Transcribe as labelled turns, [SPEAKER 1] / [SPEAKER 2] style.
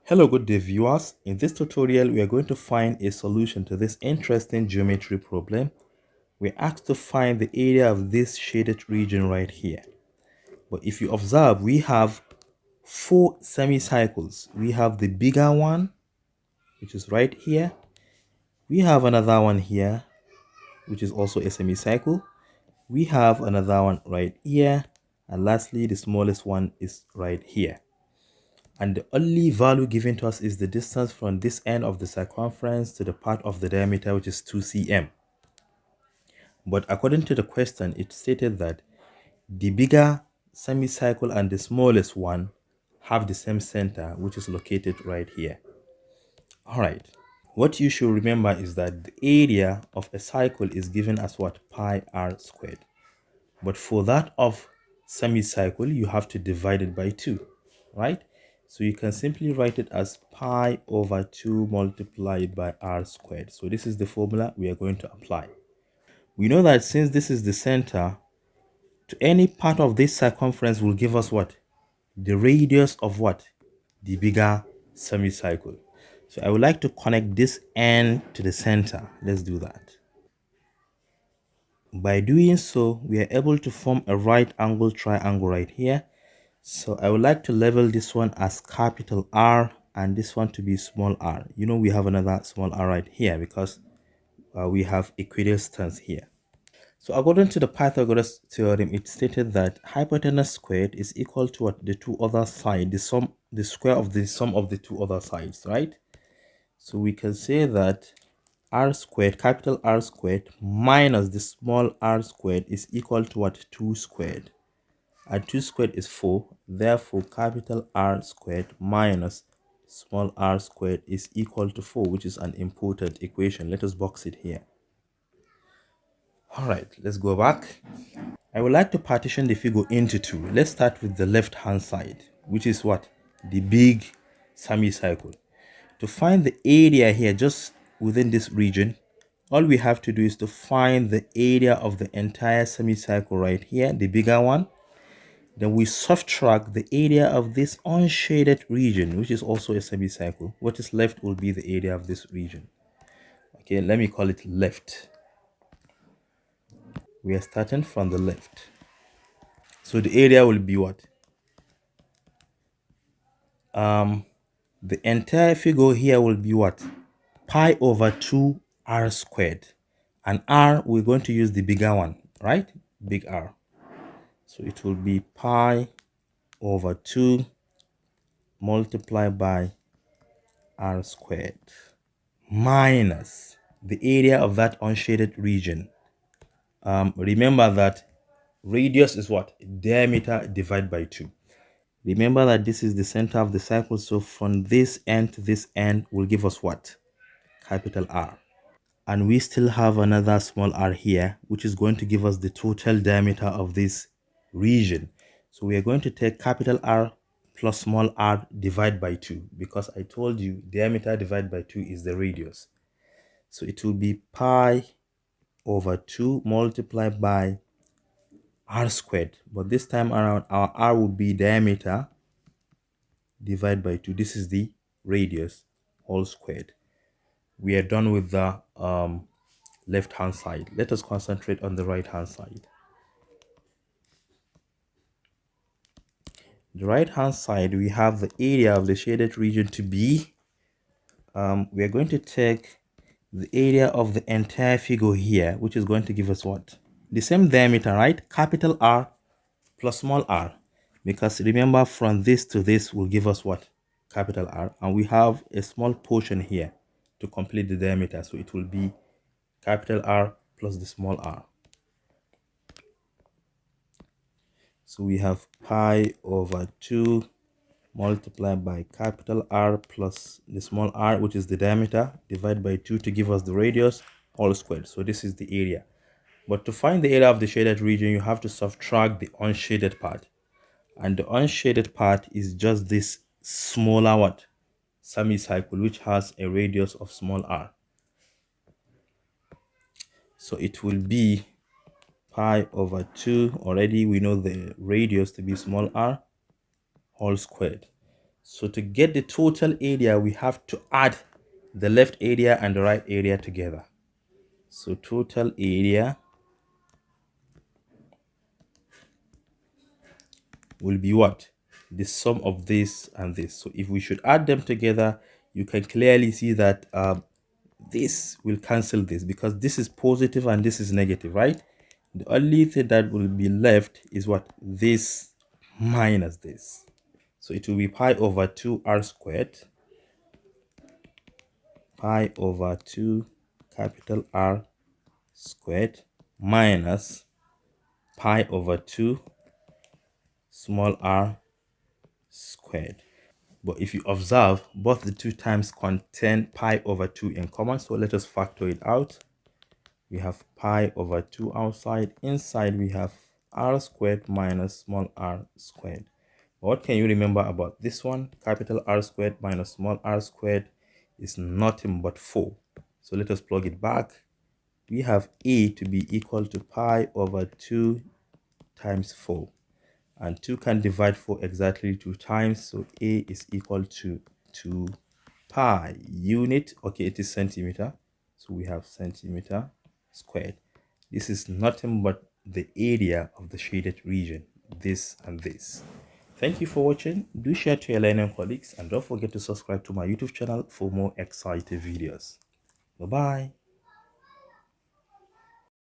[SPEAKER 1] Hello, good day viewers. In this tutorial, we are going to find a solution to this interesting geometry problem. We're asked to find the area of this shaded region right here. But if you observe, we have four semicircles. We have the bigger one, which is right here. We have another one here, which is also a semicircle. We have another one right here. And lastly, the smallest one is right here. And the only value given to us is the distance from this end of the circumference to the part of the diameter, which is 2 cm. But according to the question, it stated that the bigger semicircle and the smallest one have the same center, which is located right here. All right. What you should remember is that the area of a cycle is given as what? Pi r squared. But for that of semicircle, you have to divide it by 2, right? So you can simply write it as pi over 2 multiplied by r squared. So this is the formula we are going to apply. We know that since this is the center, to any part of this circumference will give us what? The radius of what? The bigger semicircle. So I would like to connect this end to the center. Let's do that. By doing so, we are able to form a right angle triangle right here. So I would like to label this one as capital R and this one to be small r. You know, we have another small r right here because we have equidistance here. So according to the Pythagoras theorem, it stated that hypotenuse squared is equal to what? The two other sides, the square of the sum of the two other sides, right? So we can say that r squared, capital R squared minus the small r squared is equal to what? 2 squared. And 2 squared is 4. Therefore, capital R squared minus small r squared is equal to 4, which is an important equation. Let us box it here. All right, let's go back. I would like to partition the figure into two. Let's start with the left hand side, which is what? The big semicircle. To find the area here just within this region, all we have to do is to find the area of the entire semicircle right here, the bigger one. Then we subtract the area of this unshaded region, which is also a semicircle. What is left will be the area of this region. Okay, let me call it left. We are starting from the left. So the area will be what? The entire figure here will be what? Pi over 2 r squared. And r, we're going to use the bigger one, right? Big R. So it will be pi over 2 multiplied by r squared minus the area of that unshaded region. Remember that radius is what? Diameter divided by 2. Remember that this is the center of the circle, so from this end to this end will give us what? Capital R. And we still have another small r here, which is going to give us the total diameter of this region. So we are going to take capital R plus small r divided by 2, because I told you diameter divided by 2 is the radius. So it will be pi over 2 multiplied by r squared. But this time around, our r will be diameter divided by 2. This is the radius, all squared. We are done with the left hand side. Let us concentrate on the right hand side. The right hand side, we have the area of the shaded region to be, we are going to take the area of the entire figure here, which is going to give us what? The same diameter, right? Capital R plus small r. Because remember, from this to this will give us what? Capital R. And we have a small portion here to complete the diameter. So it will be capital R plus the small r. So we have pi over 2 multiplied by capital R plus the small r, which is the diameter, divided by 2 to give us the radius, all squared. So this is the area. But to find the area of the shaded region, you have to subtract the unshaded part. And the unshaded part is just this smaller what? Semicircle, which has a radius of small r. So it will be pi over 2. Already we know the radius to be small r, all squared. So to get the total area, we have to add the left area and the right area together. So total area will be what? The sum of this and this. So if we should add them together, you can clearly see that this will cancel this, because this is positive and this is negative, right? The only thing that will be left is what? This minus this. So it will be pi over 2r squared, pi over 2 capital R squared, minus pi over 2 small r squared. But if you observe, both the two times contain pi over 2 in common, so let us factor it out. We have pi over 2 outside. Inside we have r squared minus small r squared. What can you remember about this one? Capital R squared minus small r squared is nothing but 4. So let us plug it back. We have a to be equal to pi over 2 times 4. And 2 can divide 4 exactly 2 times. So a is equal to 2 pi. Unit, okay, it is centimeter. So we have centimeter squared. This is nothing but the area of the shaded region, this and this. Thank you for watching. Do share to your learning colleagues, and don't forget to subscribe to my YouTube channel for more exciting videos. Bye bye.